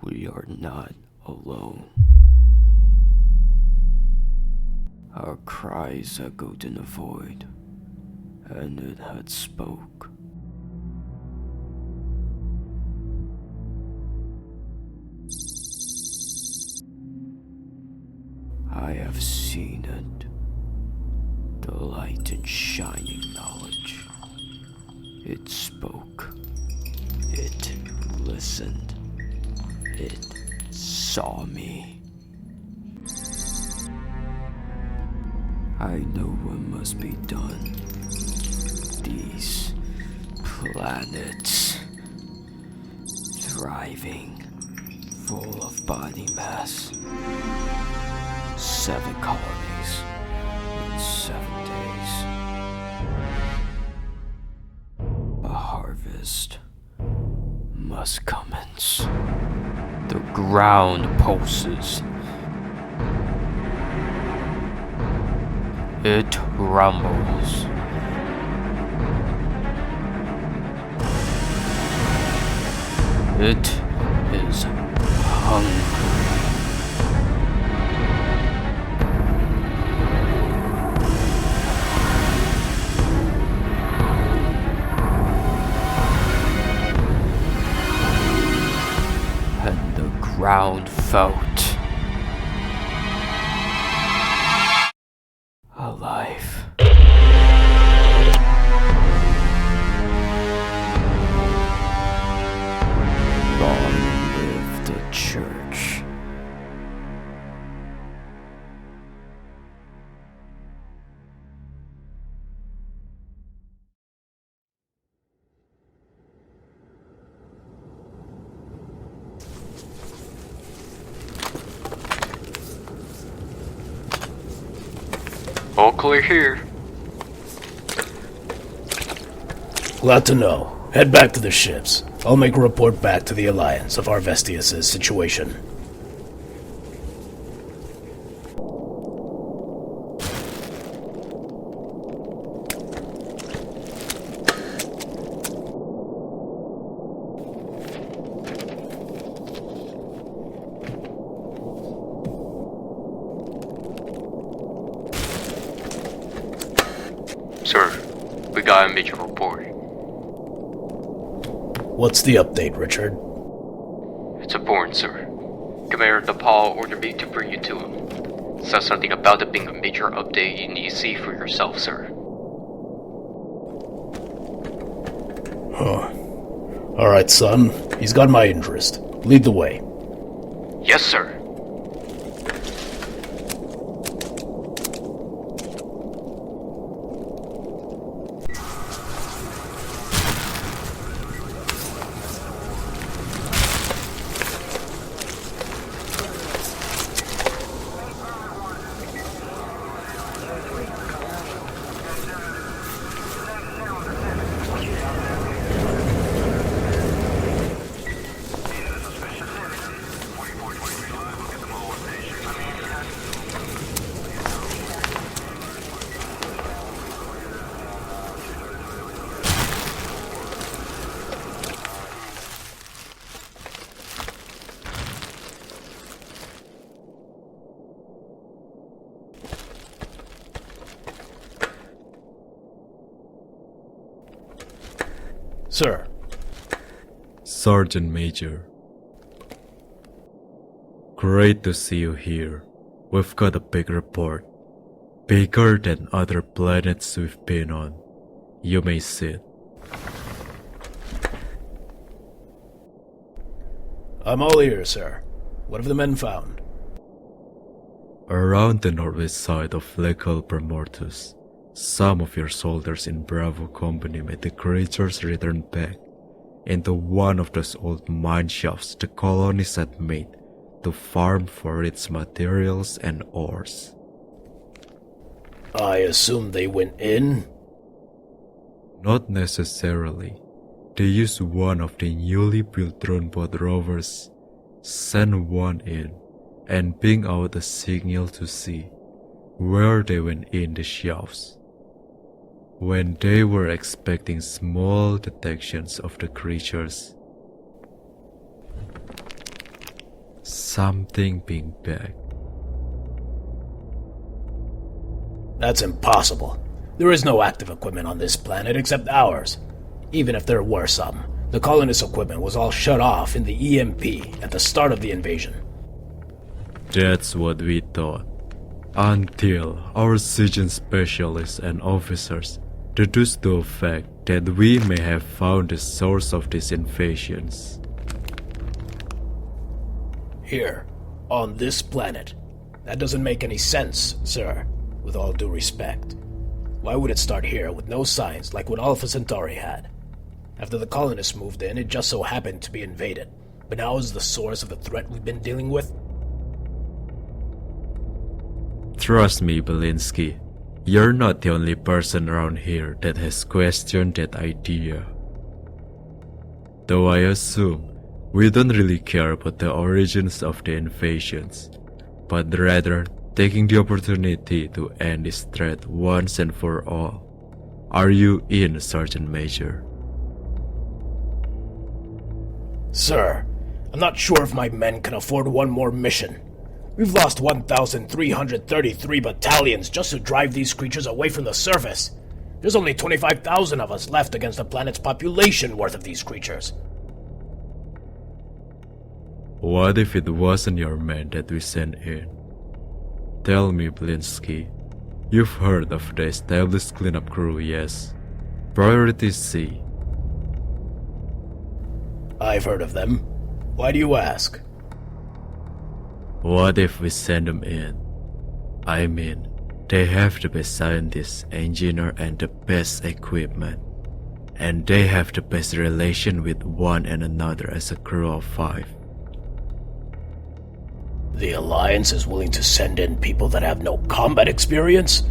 We are not alone. Our cries echoed in the void, and it had spoke. I have seen it. The light in shining knowledge. It spoke. It listened. It saw me. I know what must be done. These planets, thriving, full of body mass. 7 colonies in 7 days. A harvest must commence. The ground pulses. It rumbles. It is hungry. And the ground felt alive. Long live the church. All clear here. Glad to know. Head back to the ships. I'll make a report back to the Alliance of Arvestius' situation. Sir, we got a major report. What's the update, Richard? It's a Born, sir. Commander DePaul ordered me to bring you to him. Said something about it being a major update you need to see for yourself, sir. Huh. Alright, son. He's got my interest. Lead the way. Yes, sir. Sir. Sergeant Major. Great to see you here. We've got a big report. Bigger than other planets we've been on. You may sit. I'm all ears, sir. What have the men found? Around the northwest side of Lake Albermortus, some of your soldiers in Bravo Company made the creatures return back into one of those old mine shafts the colonies had made to farm for its materials and ores. I assume they went in? Not necessarily. They used one of the newly built drone boat rovers, send one in, and ping out a signal to see where they went in the shafts. When they were expecting small detections of the creatures, something being back. That's impossible. There is no active equipment on this planet except ours. Even if there were some, the colonist equipment was all shut off in the EMP at the start of the invasion. That's what we thought. Until our Siegen specialists and officers deduced the fact that we may have found the source of these invasions. Here, on this planet. That doesn't make any sense, sir, with all due respect. Why would it start here with no signs like what Alpha Centauri had? After the colonists moved in, it just so happened to be invaded. But now is the source of the threat we've been dealing with? Trust me, Belinsky. You're not the only person around here that has questioned that idea. Though I assume we don't really care about the origins of the invasions, but rather taking the opportunity to end this threat once and for all. Are you in, Sergeant Major? Sir, I'm not sure if my men can afford one more mission. We've lost 1,333 battalions just to drive these creatures away from the surface. There's only 25,000 of us left against the planet's population worth of these creatures. What if it wasn't your men that we sent in? Tell me, Blinsky, you've heard of the established cleanup crew, yes? Priority C. I've heard of them. Why do you ask? What if we send them in? I mean, they have the best scientists, engineer, and the best equipment. And they have the best relation with one and another as a crew of 5. The Alliance is willing to send in people that have no combat experience?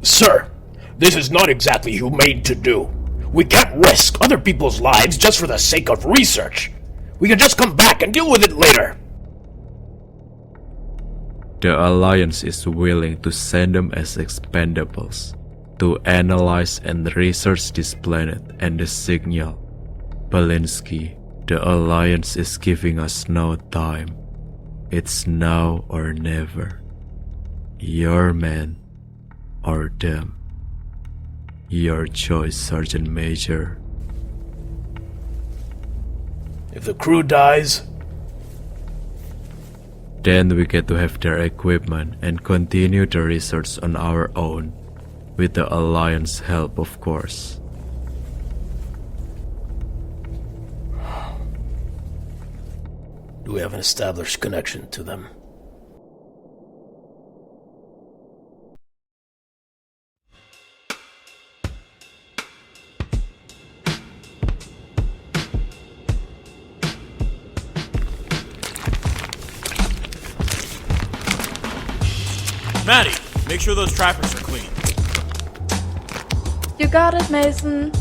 Sir, this is not exactly humane to do. We can't risk other people's lives just for the sake of research. We can just come back and deal with it later. The Alliance is willing to send them as expendables to analyze and research this planet and the signal. Belinsky, the Alliance is giving us no time. It's now or never. Your men or them. Your choice, Sergeant Major. If the crew dies, then we get to have their equipment and continue the research on our own, with the Alliance help, of course. do we have an established connection to them? Maddie, make sure those trappers are clean. You got it, Mason.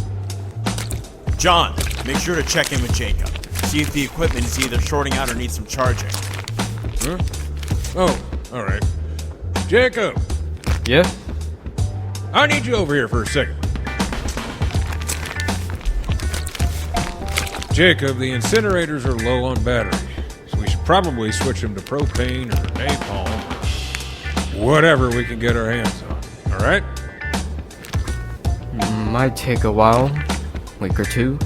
John, make sure to check in with Jacob. See if the equipment is either shorting out or needs some charging. Huh? Oh, alright. Jacob! Yeah? I need you over here for a second. Jacob, the incinerators are low on battery, so we should probably switch them to propane or napalm. Whatever we can get our hands on, alright? Might take a while, week or two,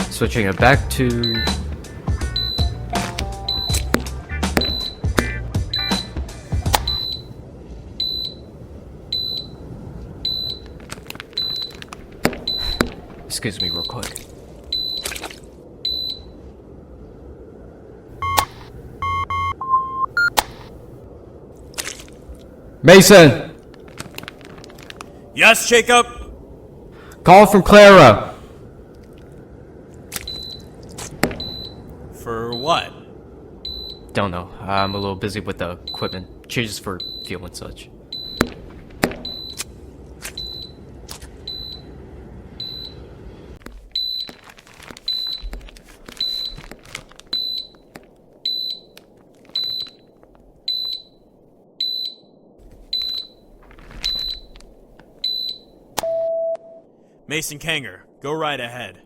switching it back to... Excuse me real quick. Mason! Yes, Jacob? Call from Clara! For what? Don't know. I'm a little busy with the equipment. Changes for fuel and such. Mason Kanger, go right ahead.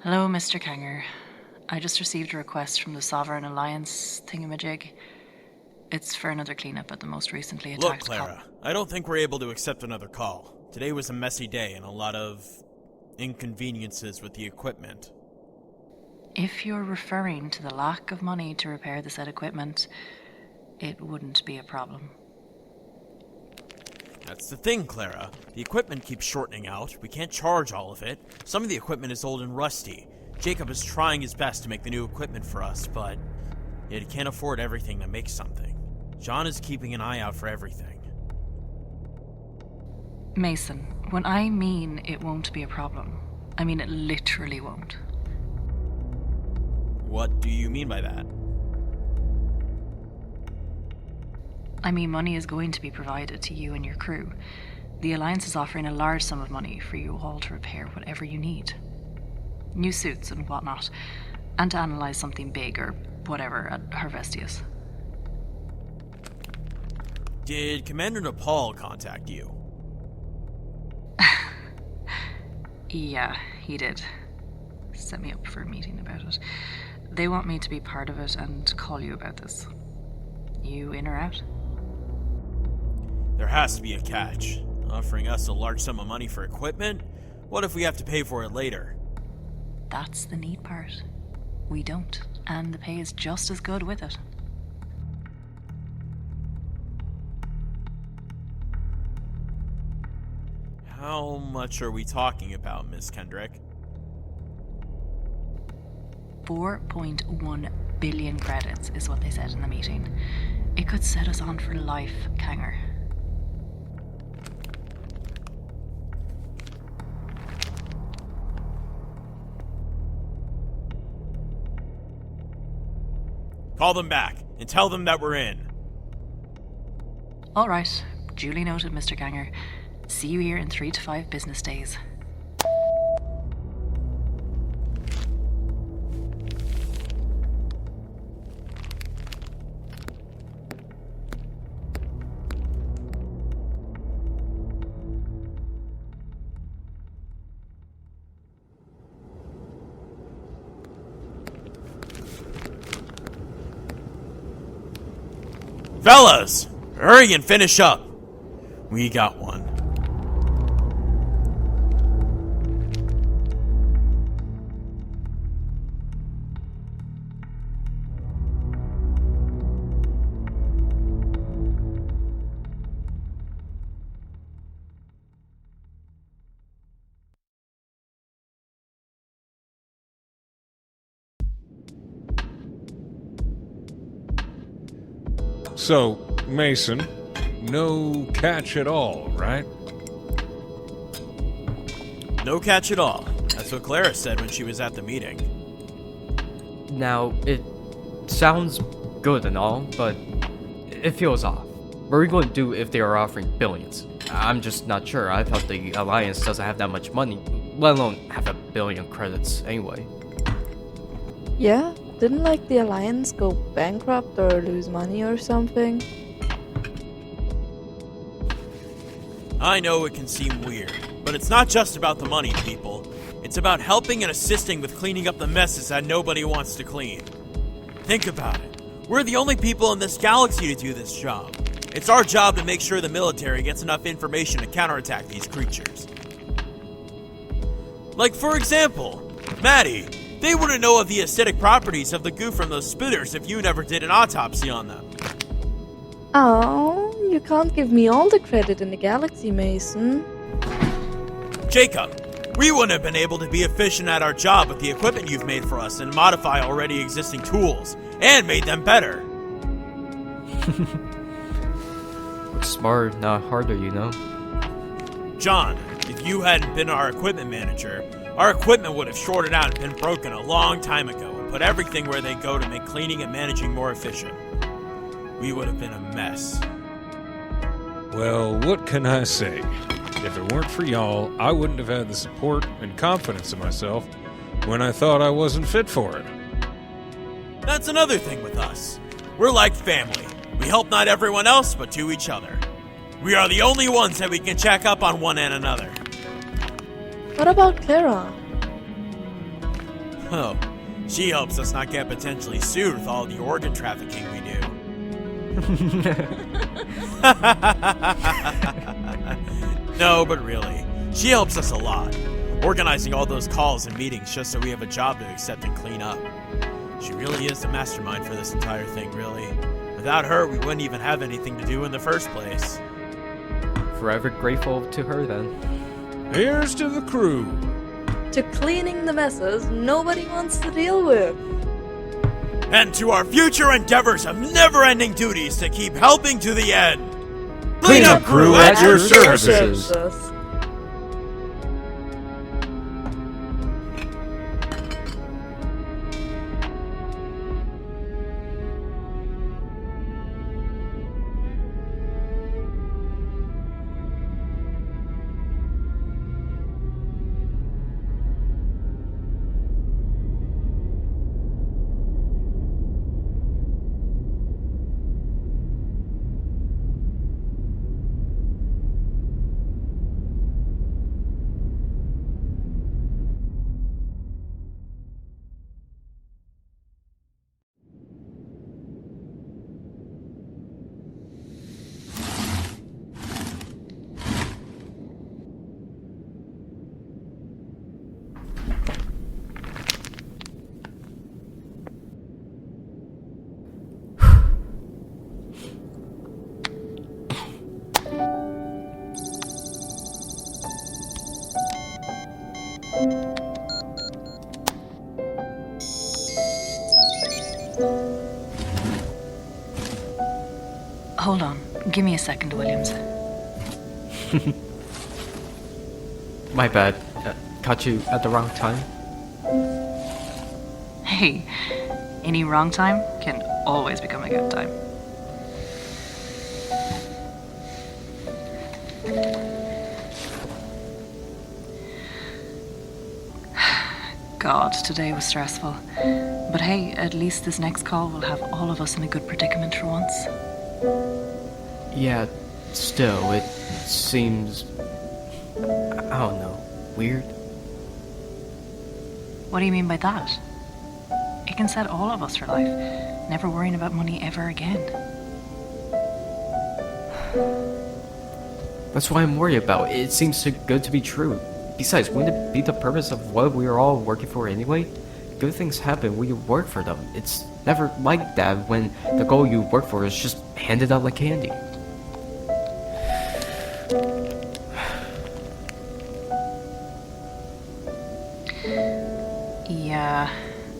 Hello, Mr. Kanger. I just received a request from the Sovereign Alliance thingamajig. It's for another cleanup at the most recently attacked... Look, Clara, I don't think we're able to accept another call. Today was a messy day and a lot of inconveniences with the equipment. If you're referring to the lack of money to repair the said equipment, it wouldn't be a problem. That's the thing, Clara. The equipment keeps shortening out. We can't charge all of it. Some of the equipment is old and rusty. Jacob is trying his best to make the new equipment for us, but he can't afford everything to make something. John is keeping an eye out for everything. Mason, when I mean it won't be a problem, I mean it literally won't. What do you mean by that? I mean, money is going to be provided to you and your crew. The Alliance is offering a large sum of money for you all to repair whatever you need. New suits and whatnot, and to analyze something big or whatever at Harvestius. Did Commander Nepal contact you? Yeah, he did. Set me up for a meeting about it. They want me to be part of it and call you about this. You in or out? There has to be a catch. Offering us a large sum of money for equipment? What if we have to pay for it later? That's the neat part. We don't, and the pay is just as good with it. How much are we talking about, Miss Kendrick? 4.1 billion credits is what they said in the meeting. It could set us on for life, Kanger. Call them back and tell them that we're in. All right, duly noted, Mr. Ganger. See you here in 3 to 5 business days. Fellas, hurry and finish up. We got one. So, Mason, no catch at all, right? No catch at all. That's what Clara said when she was at the meeting. Now, it sounds good and all, but it feels off. What are we going to do if they are offering billions? I'm just not sure. I thought the Alliance doesn't have that much money, let alone have a billion credits anyway. Yeah? Didn't the Alliance go bankrupt or lose money or something? I know it can seem weird, but it's not just about the money, people. It's about helping and assisting with cleaning up the messes that nobody wants to clean. Think about it. We're the only people in this galaxy to do this job. It's our job to make sure the military gets enough information to counterattack these creatures. Like, for example, Maddie. They wouldn't know of the acidic properties of the goo from those spitters if you never did an autopsy on them. Oh, you can't give me all the credit in the galaxy, Mason. Jacob, we wouldn't have been able to be efficient at our job with the equipment you've made for us and modify already existing tools, and made them better. Work smarter, not harder, you know? John, if you hadn't been our equipment manager, our equipment would have shorted out and been broken a long time ago and put everything where they go to make cleaning and managing more efficient. We would have been a mess. Well, what can I say? If it weren't for y'all, I wouldn't have had the support and confidence in myself when I thought I wasn't fit for it. That's another thing with us. We're like family. We help not everyone else, but to each other. We are the only ones that we can check up on one and another. What about Clara? Oh, She helps us not get potentially sued with all the organ trafficking we do. No, but really, she helps us a lot, organizing all those calls and meetings just so we have a job to accept and clean up. She really is the mastermind for this entire thing, really. Without her, we wouldn't even have anything to do in the first place. Forever grateful to her then. Here's to the crew. To cleaning the messes nobody wants to deal with. And to our future endeavors of never-ending duties to keep helping to the end. Cleanup crew at your services. Hold on. Give me a second, Williams. My bad. Caught you at the wrong time. Hey, any wrong time can always become a good time. God, today was stressful. But hey, at least this next call will have all of us in a good predicament for once. Yeah, still, it seems... I don't know, weird? What do you mean by that? It can set all of us for life, never worrying about money ever again. That's what I'm worried about. It seems too good to be true. Besides, wouldn't it be the purpose of what we are all working for anyway? Good things happen when you work for them. It's never like that when the goal you work for is just handed out like candy. Yeah,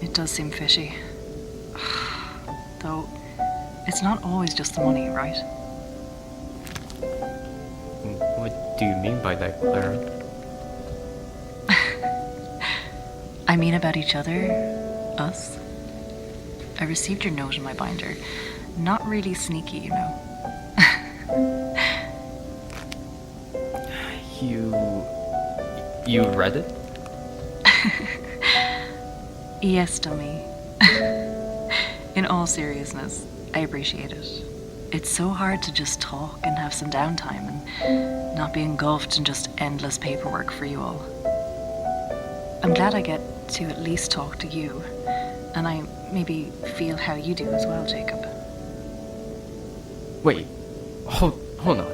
it does seem fishy. Though, it's not always just the money, right? What do you mean by that, Clara? I mean about each other, us. I received your note in my binder. Not really sneaky, you know. You read it? Yes, dummy. In all seriousness, I appreciate it. It's so hard to just talk and have some downtime and not be engulfed in just endless paperwork for you all. I'm glad I get to at least talk to you, and I maybe feel how you do as well, Jacob. Wait, hold on.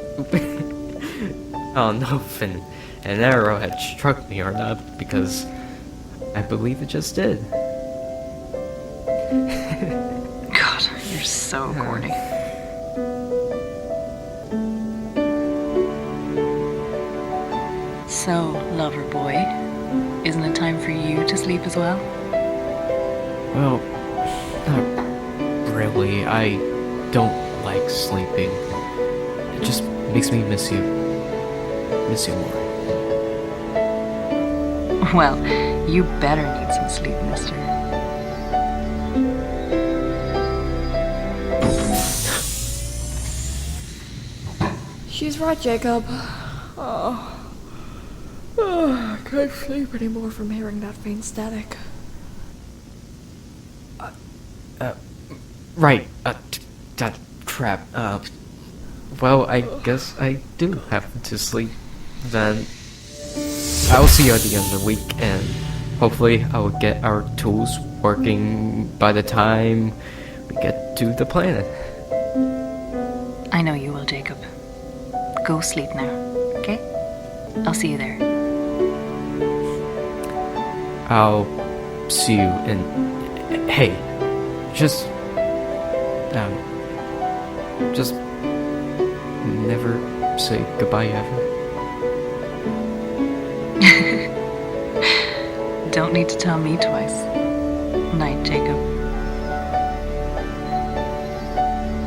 I don't know if an arrow had struck me or not, because I believe it just did. God, you're so corny. So, lover boy, isn't it time for you to sleep as well? Well, not really. I don't like sleeping. It just makes me miss you. Miss you more. Well, you better need some sleep, mister. She's right, Jacob. I can't sleep anymore from hearing that faint static. Right. That crap. Well, I guess I do have to sleep. Then I'll see you at the end of the week, and hopefully I will get our tools working by the time we get to the planet. I know you will, Jacob. Go sleep now, okay? I'll see you there. I'll see you in... Hey, just never say goodbye ever. Don't need to tell me twice. Night, Jacob.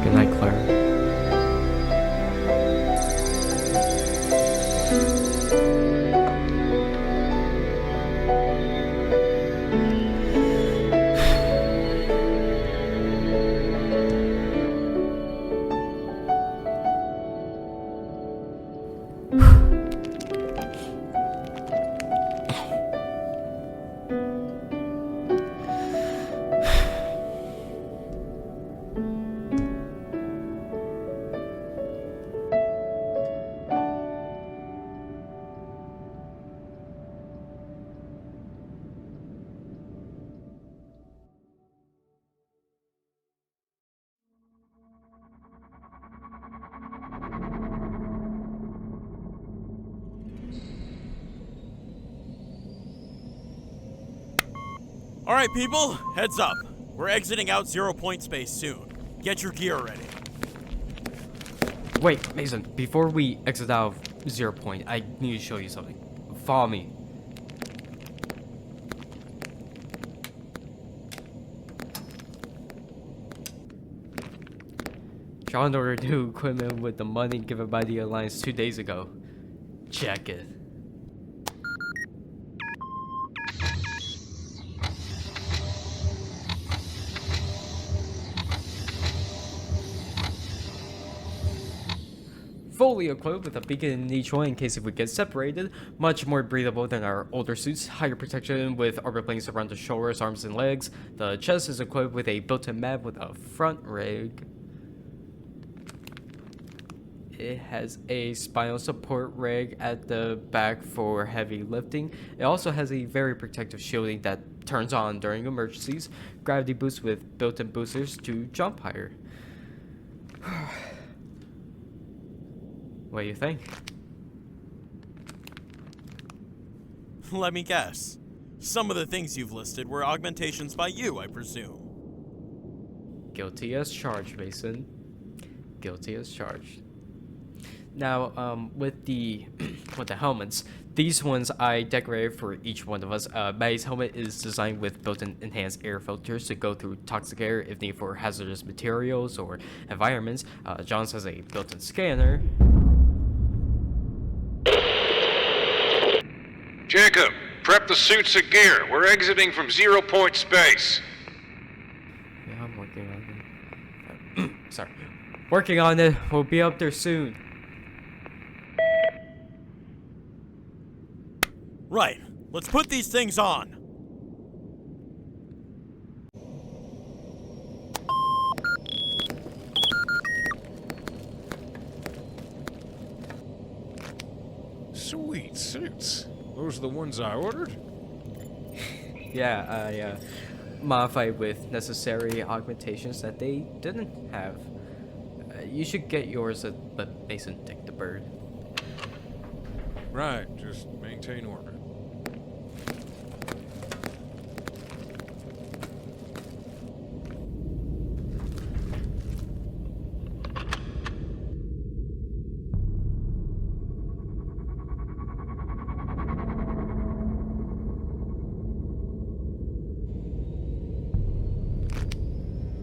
Good night, Clara. Alright, people, heads up. We're exiting out 0 point space soon. Get your gear ready. Wait, Mason, before we exit out of 0 point, I need to show you something. Follow me. John ordered new equipment with the money given by the Alliance 2 days ago. Check it. Fully equipped with a beacon in each one in case if we get separated, much more breathable than our older suits, higher protection with armor planes around the shoulders, arms, and legs. The chest is equipped with a built-in map with a front rig. It has a spinal support rig at the back for heavy lifting. It also has a very protective shielding that turns on during emergencies, gravity boost with built-in boosters to jump higher. What do you think? Let me guess. Some of the things you've listed were augmentations by you, I presume. Guilty as charged, Mason. Guilty as charged. Now, with the helmets, these ones I decorated for each one of us. Maddie's helmet is designed with built-in enhanced air filters to go through toxic air if needed for hazardous materials or environments. John's has a built-in scanner. Jacob, prep the suits of gear. We're exiting from 0 point space. Yeah, I'm working on it. Sorry. Working on it. We'll be up there soon. Right. Let's put these things on. Sweet suits. Those are the ones I ordered? Yeah, I modified with necessary augmentations that they didn't have. You should get yours at let Mason take the bird. Right, just maintain order.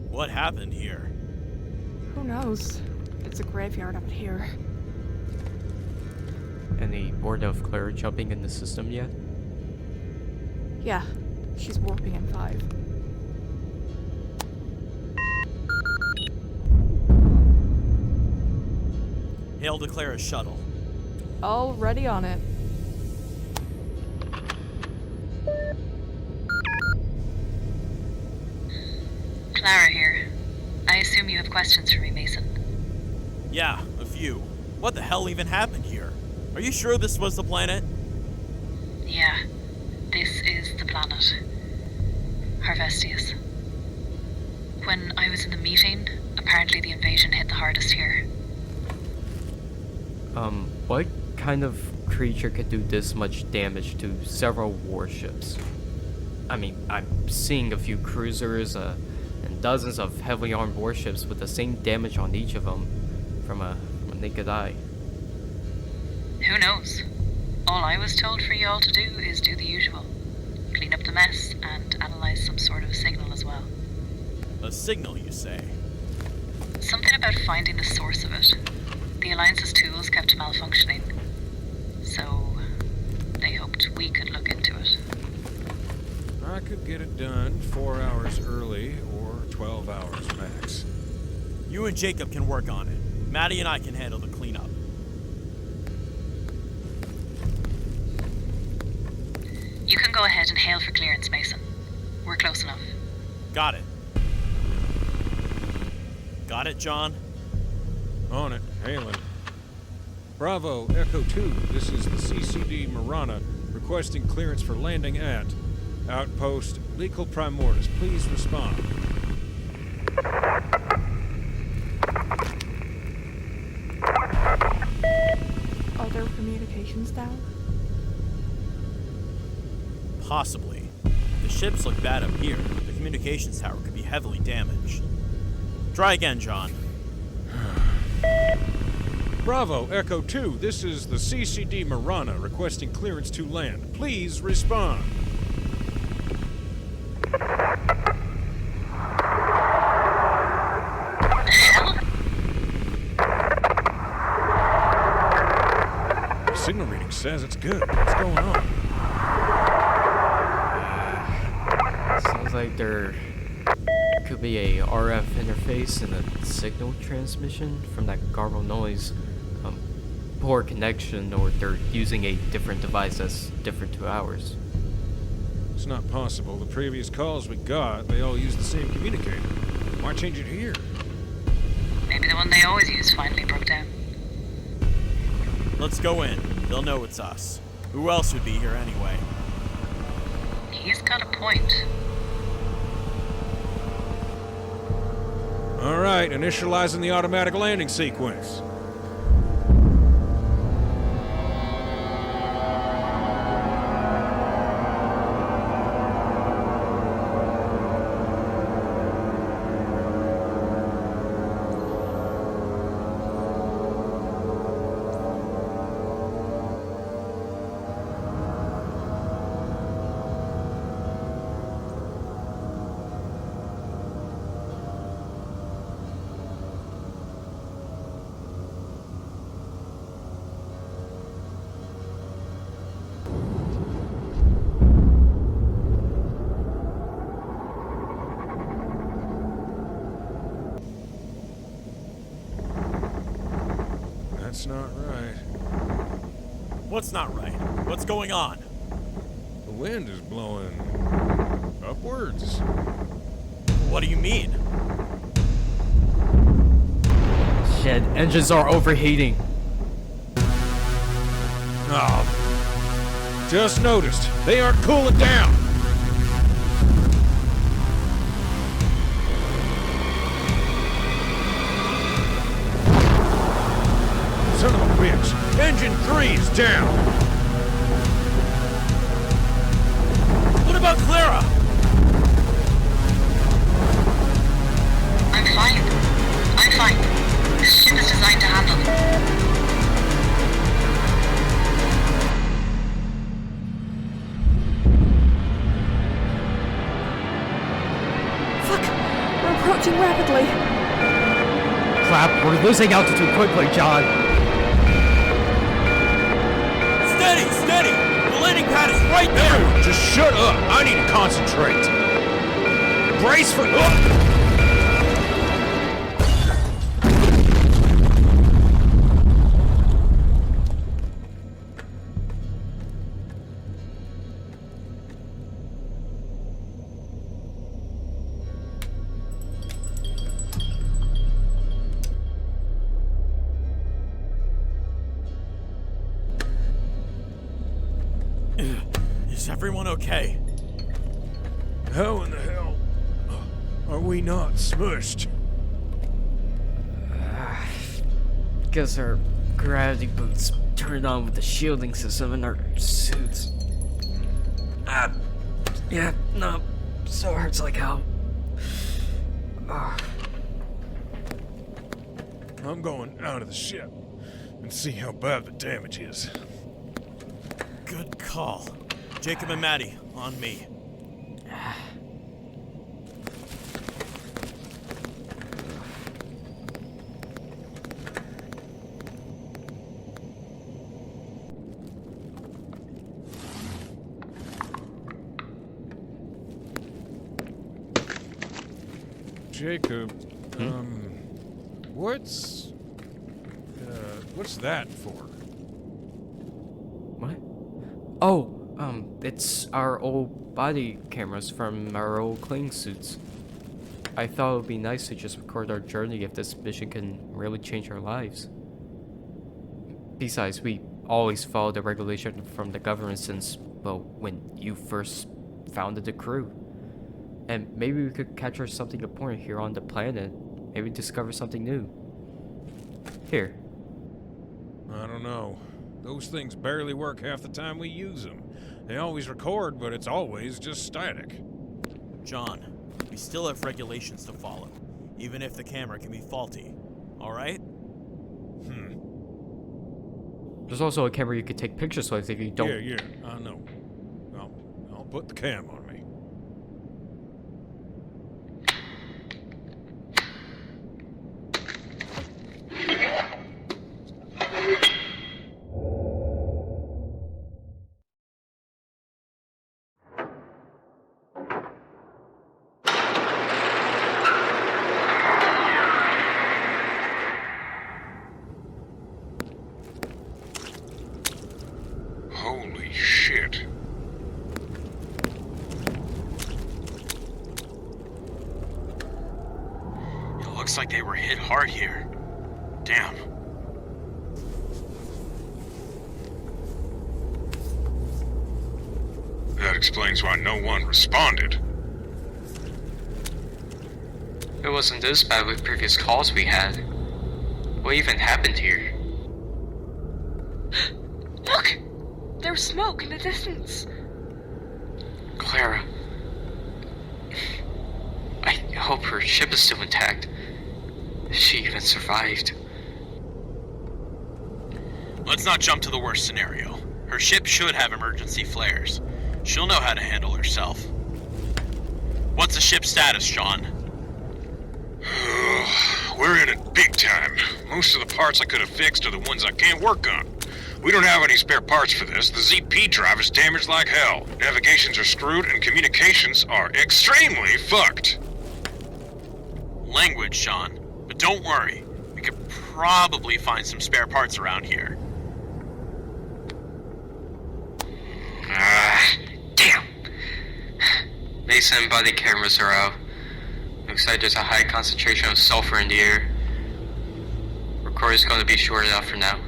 What happened here? Who knows? It's a graveyard out here. Any word of Claire jumping in the system yet? Yeah, she's warping in 5. Hail declare a shuttle. Already on it. Clara here. I assume you have questions for me, Mason. Yeah, a few. What the hell even happened here? Are you sure this was the planet? Yeah, this is the planet. Harvestius. When I was in the meeting, apparently the invasion hit the hardest here. What kind of creature could do this much damage to several warships? I mean, I'm seeing a few cruisers, and dozens of heavily armed warships with the same damage on each of them from a naked eye. Who knows? All I was told for you all to do is do the usual. Clean up the mess and analyze some sort of signal as well. A signal, you say? Something about finding the source of it. The Alliance's tools kept malfunctioning, so they hoped we could look into it. I could get it done 4 hours early or 12 hours max. You and Jacob can work on it. Maddie and I can handle the cleanup. You can go ahead and hail for clearance, Mason. We're close enough. Got it. Got it, John? On it, hailing. Bravo, Echo 2, this is the CCD Marana, requesting clearance for landing at Outpost Legal Primordis. Please respond. Are their communications down? Possibly. The ships look bad up here. The communications tower could be heavily damaged. Try again, John. Bravo, Echo 2, this is the CCD Marana, requesting clearance to land. Please respond. The signal reading says it's good. What's going on? Sounds like there could be a RF interface and a signal transmission from that garbled noise. Poor connection, or they're using a different device that's different to ours. It's not possible. The previous calls we got, they all used the same communicator. Why change it here? Maybe the one they always use finally broke down. Let's go in. They'll know it's us. Who else would be here anyway? He's got a point. All right, initializing the automatic landing sequence. That's not right. What's not right? What's going on? The wind is blowing upwards. What do you mean? Shit, engines are overheating. Oh, just noticed. They aren't cooling down. Son of a bitch. Engine 3 is down. What about Clara? I'm fine. I'm fine. This ship is designed to handle them. Fuck! We're approaching rapidly. Crap, we're losing altitude quickly, John. Steady, steady! The landing pad is right there! Everyone, just shut up. I need to concentrate. Brace for... Is everyone okay? How in the hell Are we not smushed? Guess our gravity boots turned on with the shielding system in our suits. Yeah, no, so hurts like hell. I'm going out of the ship and see how bad the damage is. Good call. Jacob and Maddie, on me. Jacob, what's that for? What? Oh, it's our old body cameras from our old cleaning suits. I thought it would be nice to just record our journey if this mission can really change our lives. Besides, we always follow the regulation from the government since, well, when you first founded the crew. And maybe we could capture something important here on the planet. Maybe discover something new. Here. I don't know. Those things barely work half the time we use them. They always record, but it's always just static. John, we still have regulations to follow, even if the camera can be faulty. Alright? There's also a camera you could take pictures with if you don't. Yeah, I know. I'll put the cam on me. Holy shit. It looks like they were hit hard here. Damn. That explains why no one responded. It wasn't this bad with previous calls we had. What even happened here? Look! There's smoke in the distance. Clara. I hope her ship is still intact. If she even survived. Let's not jump to the worst scenario. Her ship should have emergency flares. She'll know how to handle herself. What's the ship's status, John? We're in it big time. Most of the parts I could have fixed are the ones I can't work on. We don't have any spare parts for this. The ZP drive is damaged like hell. Navigations are screwed and communications are extremely fucked. Language, John. But don't worry. We could probably find some spare parts around here. Damn. Mason body cameras are out. Looks like there's a high concentration of sulfur in the air. Recorder's gonna be shorted out for now.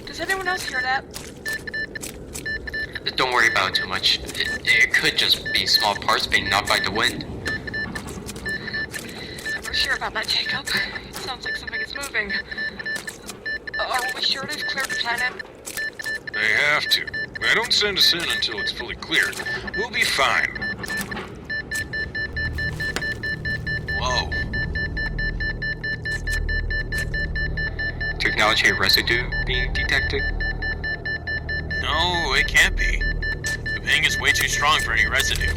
Does anyone else hear that? Don't worry about it too much. It could just be small parts being knocked by the wind. I'm not sure about that, Jacob. It sounds like something is moving. Are we sure they've cleared the planet? They have to. They don't send us in until it's fully cleared. We'll be fine. Whoa. Technology residue being detected? No, it can't be. The ping is way too strong for any residue.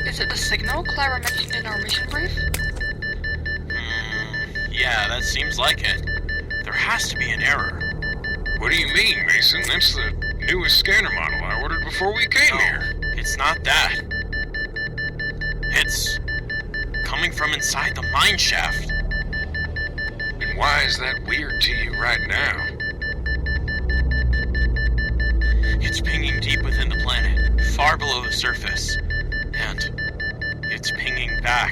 Is it the signal Clara mentioned in our mission brief? Yeah, that seems like it. There has to be an error. What do you mean, Mason? That's the newest scanner model I ordered before we came No, here. it's not that. It's coming from inside the mine shaft. And why is that weird to you right now? far below the surface. And it's pinging back.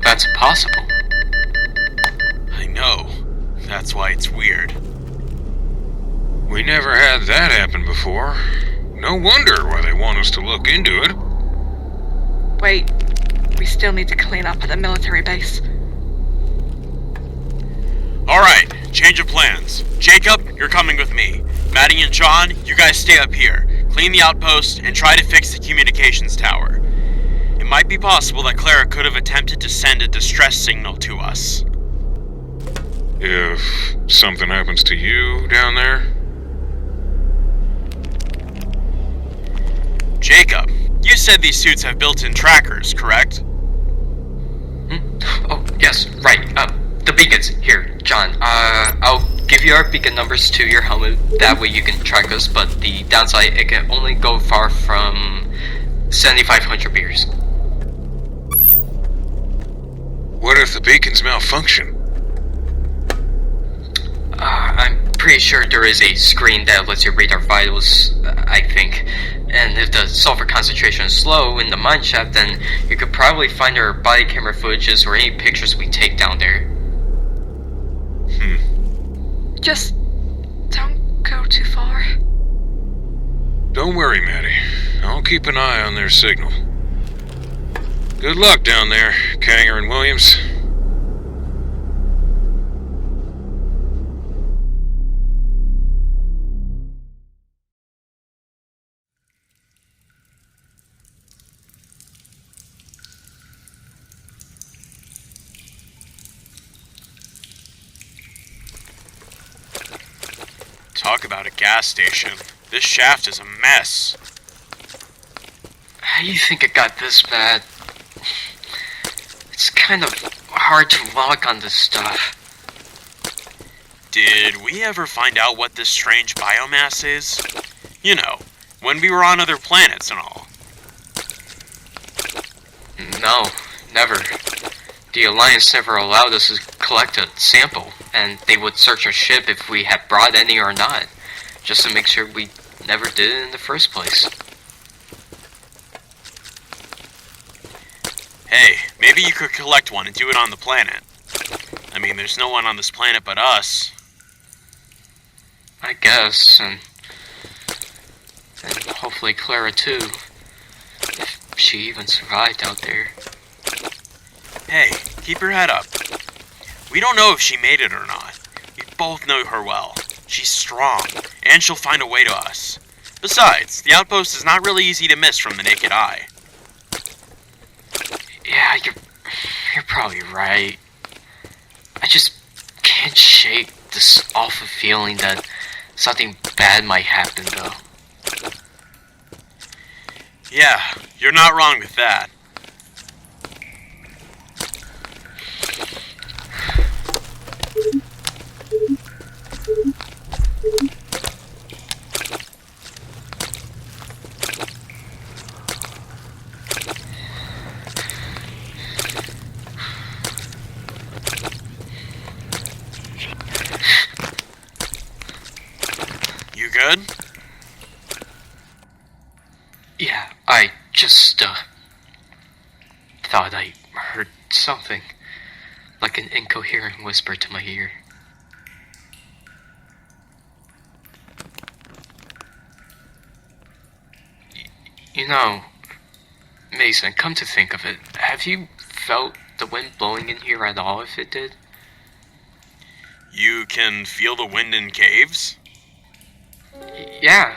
That's impossible. I know. That's why it's weird. We never had that happen before. No wonder why they want us to look into it. Wait, we still need to clean up at the military base. Alright, change of plans. Jacob, you're coming with me. Maddie and John, you guys stay up here. Clean the outpost and try to fix the communications tower. It might be possible that Clara could have attempted to send a distress signal to us. If something happens to you down there, Jacob, you said these suits have built-in trackers, correct? Oh, yes, right. The beacons. Here, John. I'll give you our beacon numbers to your helmet. That way you can track us, but the downside, it can only go far from 7,500 meters. what if the beacons malfunction? I'm pretty sure there is a screen that lets you read our vitals, I think. And if the sulfur concentration is low in the mine shaft, then you could probably find our body camera footages or any pictures we take down there. Just don't go too far. Don't worry, Maddie. I'll keep an eye on their signal. Good luck down there, Kanger and Williams. Talk about a gas station. This shaft is a mess. How do you think it got this bad? It's kind of hard to log on this stuff. Did we ever find out what this strange biomass is? You know, when we were on other planets and all. No, never. The Alliance never allowed us to collect a sample, and they would search our ship if we had brought any or not, just to make sure we never did it in the first place. Hey, maybe you could collect one and do it on the planet. I mean, there's no one on this planet but us. I guess, and hopefully Clara too, if she even survived out there. Hey, keep your head up. We don't know if she made it or not. We both know her well. She's strong, and she'll find a way to us. Besides, the outpost is not really easy to miss from the naked eye. Yeah, you're probably right. I just can't shake this awful feeling that something bad might happen, though. Yeah, you're not wrong with that. You good? Yeah, I just, thought I heard something. Like an incoherent whisper to my ear. You know, Mason, come to think of it, have you felt the wind blowing in here at all if it did? You can feel the wind in caves? Yeah.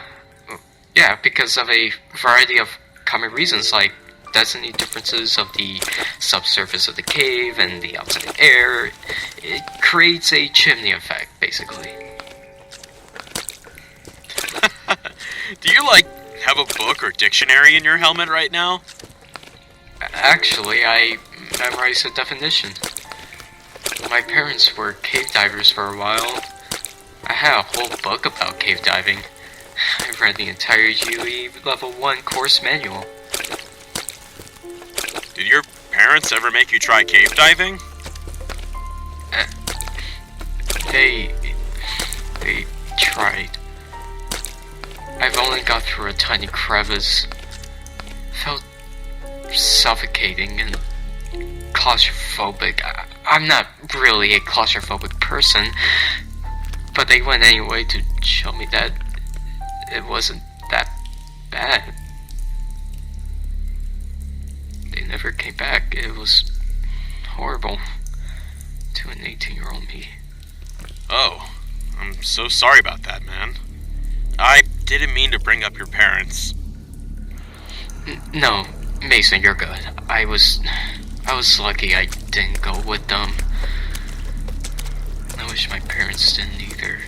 Yeah, because of a variety of common reasons, like density differences of the subsurface of the cave and the outside air. It creates a chimney effect, basically. Do you, have a book or dictionary in your helmet right now? Actually, I memorized a definition. My parents were cave divers for a while. I had a whole book about cave diving. I read the entire UE Level 1 course manual. Did your parents ever make you try cave diving? They tried. I've only got through a tiny crevice. Felt suffocating and claustrophobic. I'm not really a claustrophobic person, but they went anyway to show me that it wasn't that bad. They never came back. It was horrible to an 18-year-old me. Oh, I'm so sorry about that, man. I didn't mean to bring up your parents. No, Mason, you're good. I was lucky I didn't go with them. I wish my parents didn't either.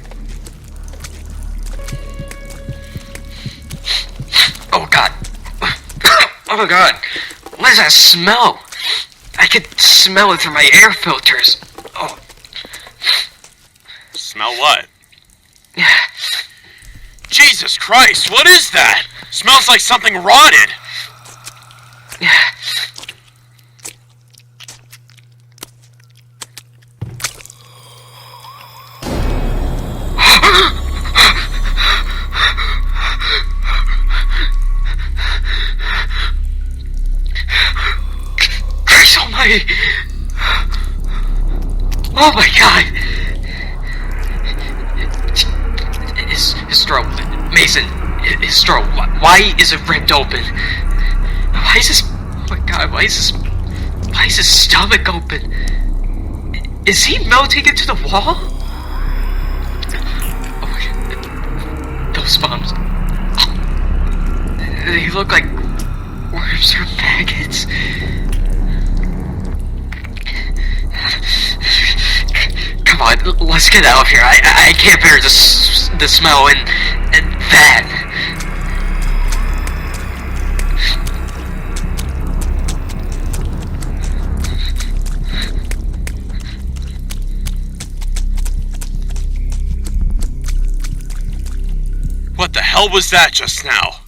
Oh god! Oh my god! What is that smell? I could smell it through my air filters. Oh. Smell what? Jesus Christ, what is that? Smells like something rotted. Christ almighty! Oh my god! His throat. Mason, his throat. Why is it ripped open? Why is his... Oh my god, why is his stomach open? Is he melting into the wall? Oh my god. Those bombs. They look like worms or maggots. Come on, let's get out of here. I can't bear the smell and that. What the hell was that just now?